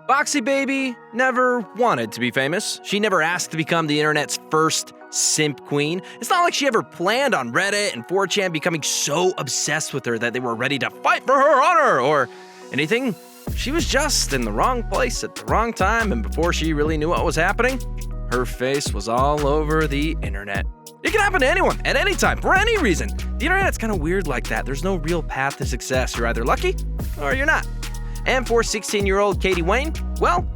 Boxxy Baby never wanted to be famous. She never asked to become the internet's first simp queen. It's not like she ever planned on Reddit and 4chan becoming so obsessed with her that they were ready to fight for her honor or anything. She was just in the wrong place at the wrong time, and before she really knew what was happening, her face was all over the internet. It can happen to anyone, at any time, for any reason. The internet's kind of weird like that. There's no real path to success. You're either lucky or you're not. And for 16-year-old Catie Wayne, well,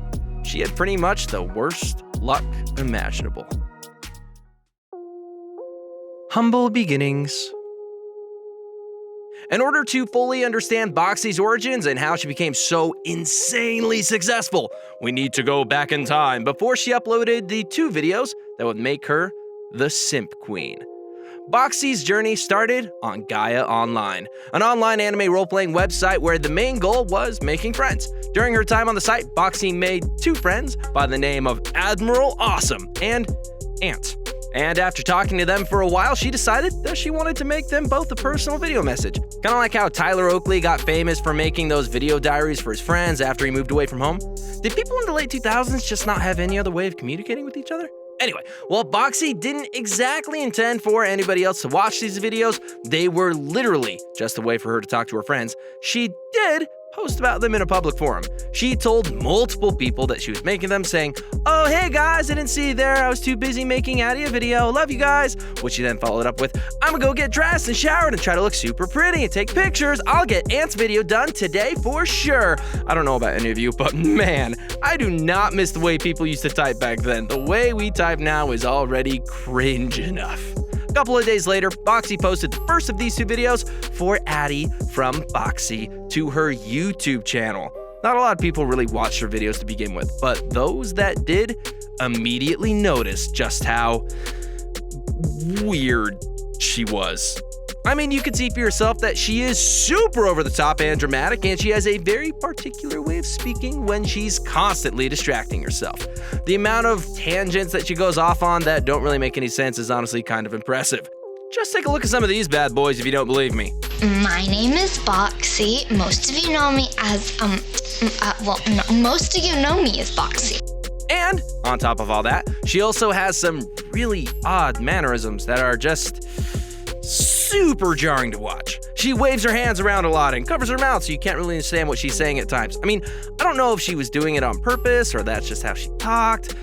she had pretty much the worst luck imaginable. Humble beginnings. In order to fully understand Boxxy's origins and how she became so insanely successful, we need to go back in time before she uploaded the 2 videos that would make her the Simp Queen. Boxxy's journey started on Gaia Online, an online anime role-playing website where the main goal was making friends. During her time on the site, Boxxy made 2 friends by the name of Admiral Awesome and Ant. And after talking to them for a while, she decided that she wanted to make them both a personal video message. Kind of like how Tyler Oakley got famous for making those video diaries for his friends after he moved away from home. Did people in the late 2000s just not have any other way of communicating with each other? Anyway, while Boxxy didn't exactly intend for anybody else to watch these videos, they were literally just a way for her to talk to her friends. She did post about them in a public forum. She told multiple people that she was making them, saying, "Oh, hey guys, I didn't see you there. I was too busy making Addie a video. Love you guys." Which she then followed up with, "I'm gonna go get dressed and showered and try to look super pretty and take pictures. I'll get Ant's video done today for sure." I don't know about any of you, but man, I do not miss the way people used to type back then. The way we type now is already cringe enough. A couple of days later, Boxxy posted the first of these 2 videos for Addie from Boxxy to her YouTube channel. Not a lot of people really watched her videos to begin with, but those that did immediately noticed just how weird she was. I mean, you can see for yourself that she is super over the top and dramatic, and she has a very particular way of speaking when she's constantly distracting herself. The amount of tangents that she goes off on that don't really make any sense is honestly kind of impressive. Just take a look at some of these bad boys if you don't believe me. My name is Boxxy. Most of you know me as, most of you know me as Boxxy. And on top of all that, she also has some really odd mannerisms that are just super jarring to watch. She waves her hands around a lot and covers her mouth so you can't really understand what she's saying at times. I mean, I don't know if she was doing it on purpose or that's just how she talked,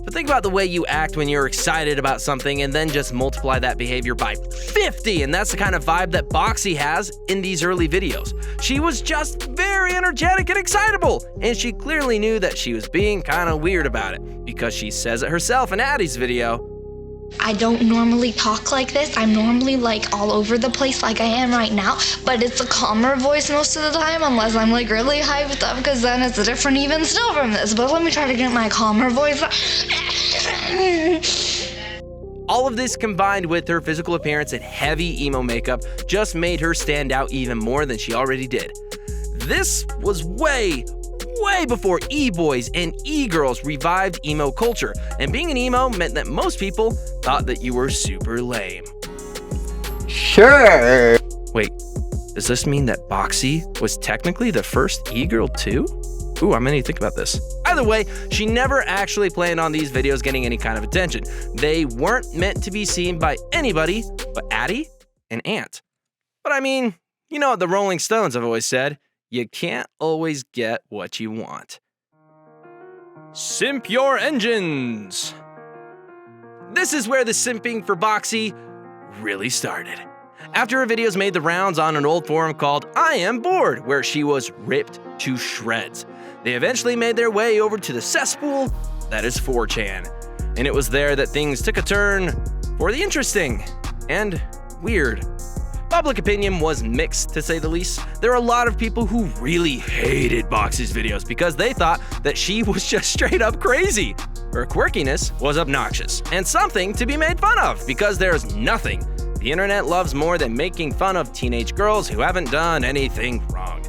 but think about the way you act when you're excited about something and then just multiply that behavior by 50, and that's the kind of vibe that Boxxy has in these early videos. She was just very energetic and excitable, and she clearly knew that she was being kind of weird about it because she says it herself in Addie's video. I don't normally talk like this. I'm normally like all over the place like I am right now, but it's a calmer voice most of the time unless I'm like really hyped up, because then it's different even still from this. But let me try to get my calmer voice. All of this combined with her physical appearance and heavy emo makeup just made her stand out even more than she already did. This was way before e-boys and e-girls revived emo culture, and being an emo meant that most people thought that you were super lame. Sure. Wait, does this mean that Boxxy was technically the first e-girl too? Ooh, I'm gonna need to think about this. Either way, she never actually planned on these videos getting any kind of attention. They weren't meant to be seen by anybody but Addie and Ant. But I mean, you know what the Rolling Stones have always said, you can't always get what you want. Simp your engines! This is where the simping for Boxxy really started. After her videos made the rounds on an old forum called I Am Bored, where she was ripped to shreds. They eventually made their way over to the cesspool that is 4chan. And it was there that things took a turn for the interesting and weird. Public opinion was mixed, to say the least. There were a lot of people who really hated Boxxy's videos because they thought that she was just straight up crazy. Her quirkiness was obnoxious and something to be made fun of because there's nothing the internet loves more than making fun of teenage girls who haven't done anything wrong.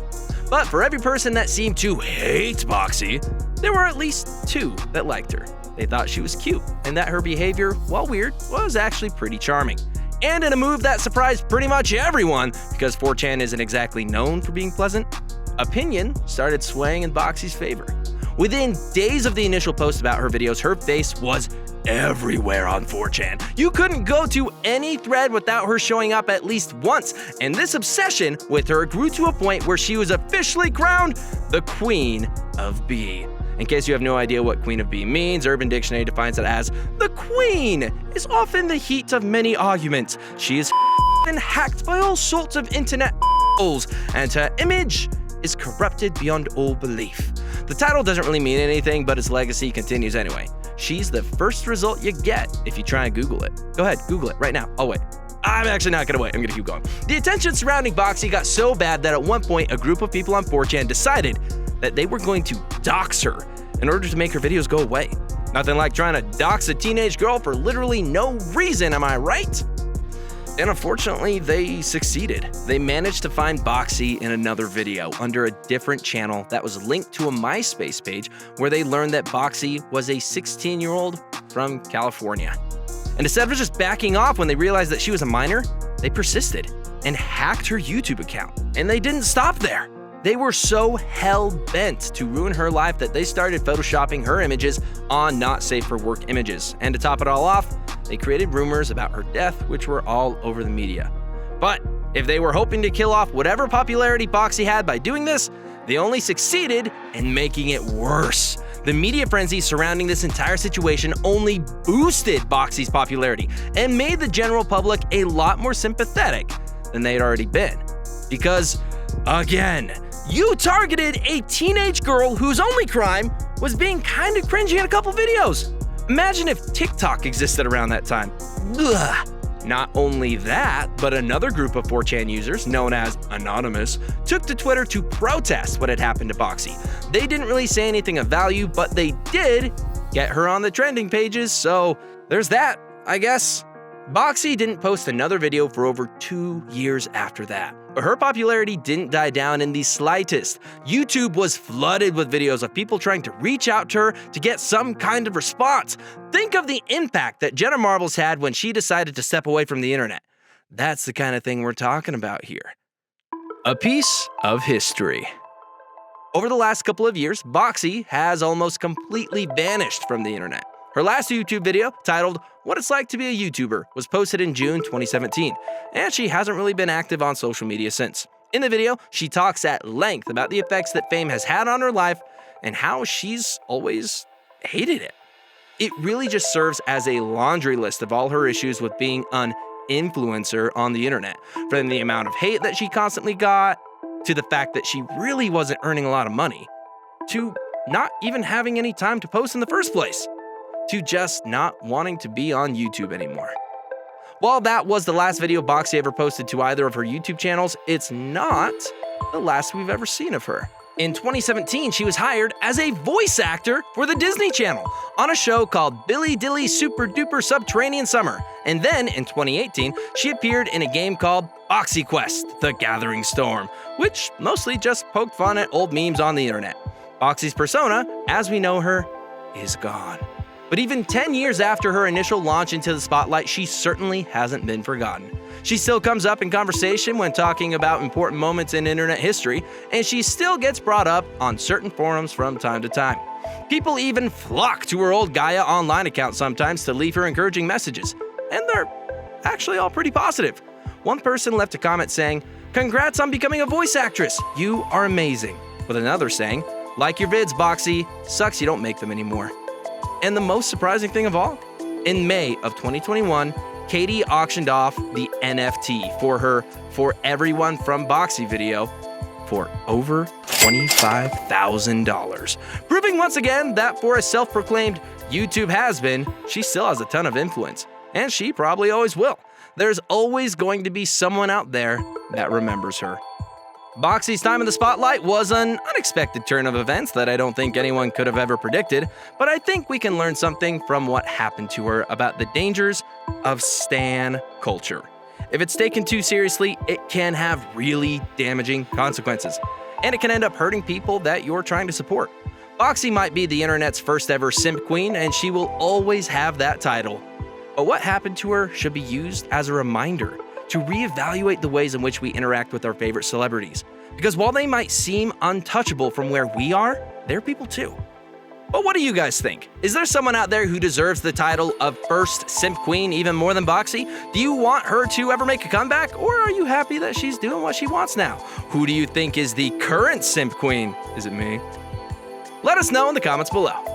But for every person that seemed to hate Boxxy, there were at least 2 that liked her. They thought she was cute and that her behavior, while weird, was actually pretty charming. And in a move that surprised pretty much everyone, because 4chan isn't exactly known for being pleasant, opinion started swaying in Boxxy's favor. Within days of the initial post about her videos, her face was everywhere on 4chan. You couldn't go to any thread without her showing up at least once, and this obsession with her grew to a point where she was officially crowned the Queen of B. In case you have no idea what Queen of B means, Urban Dictionary defines it as the Queen is often the heat of many arguments. She is and hacked by all sorts of internet holes, and her image is corrupted beyond all belief. The title doesn't really mean anything, but its legacy continues anyway. She's the first result you get if you try and Google it. Go ahead, Google it right now. I'll wait. I'm actually not gonna wait, I'm gonna keep going. The attention surrounding Boxxy got so bad that at one point, a group of people on 4chan decided that they were going to dox her in order to make her videos go away. Nothing like trying to dox a teenage girl for literally no reason, am I right? And unfortunately, they succeeded. They managed to find Boxxy in another video under a different channel that was linked to a MySpace page where they learned that Boxxy was a 16-year-old from California. And instead of just backing off when they realized that she was a minor, they persisted and hacked her YouTube account. And they didn't stop there. They were so hell-bent to ruin her life that they started photoshopping her images on not safe for work images. And to top it all off, they created rumors about her death, which were all over the media. But if they were hoping to kill off whatever popularity Boxxy had by doing this, they only succeeded in making it worse. The media frenzy surrounding this entire situation only boosted Boxxy's popularity and made the general public a lot more sympathetic than they had already been. Because, again, you targeted a teenage girl whose only crime was being kind of cringy in a couple videos. Imagine if TikTok existed around that time. Ugh. Not only that, but another group of 4chan users, known as Anonymous, took to Twitter to protest what had happened to Boxxy. They didn't really say anything of value, but they did get her on the trending pages, so there's that, I guess. Boxxy didn't post another video for over 2 years after that. But her popularity didn't die down in the slightest. YouTube was flooded with videos of people trying to reach out to her to get some kind of response. Think of the impact that Jenna Marbles had when she decided to step away from the internet. That's the kind of thing we're talking about here. A piece of history. Over the last couple of years, Boxxy has almost completely vanished from the internet. Her last YouTube video, titled What It's Like to Be a YouTuber, was posted in June 2017, and she hasn't really been active on social media since. In the video, she talks at length about the effects that fame has had on her life and how she's always hated it. It really just serves as a laundry list of all her issues with being an influencer on the internet, from the amount of hate that she constantly got, to the fact that she really wasn't earning a lot of money, to not even having any time to post in the first place, to just not wanting to be on YouTube anymore. While that was the last video Boxxy ever posted to either of her YouTube channels, it's not the last we've ever seen of her. In 2017, she was hired as a voice actor for the Disney Channel on a show called Billy Dilly Super Duper Subterranean Summer. And then in 2018, she appeared in a game called Boxxy Quest: The Gathering Storm, which mostly just poked fun at old memes on the internet. Boxxy's persona, as we know her, is gone. But even 10 years after her initial launch into the spotlight, she certainly hasn't been forgotten. She still comes up in conversation when talking about important moments in internet history, and she still gets brought up on certain forums from time to time. People even flock to her old Gaia Online account sometimes to leave her encouraging messages, and they're actually all pretty positive. One person left a comment saying, "Congrats on becoming a voice actress, you are amazing," with another saying, "Like your vids, Boxxy, sucks you don't make them anymore." And the most surprising thing of all, in May of 2021, Catie auctioned off the NFT for her For Everyone from Boxxy video for over $25,000, proving once again that for a self-proclaimed YouTube has-been, she still has a ton of influence, and she probably always will. There's always going to be someone out there that remembers her. Boxxy's time in the spotlight was an unexpected turn of events that I don't think anyone could have ever predicted, but I think we can learn something from what happened to her about the dangers of stan culture. If it's taken too seriously, it can have really damaging consequences, and it can end up hurting people that you're trying to support. Boxxy might be the internet's first ever simp queen, and she will always have that title. But what happened to her should be used as a reminder to reevaluate the ways in which we interact with our favorite celebrities. Because while they might seem untouchable from where we are, they're people too. But what do you guys think? Is there someone out there who deserves the title of first simp queen even more than Boxxy? Do you want her to ever make a comeback, or are you happy that she's doing what she wants now? Who do you think is the current simp queen? Is it me? Let us know in the comments below.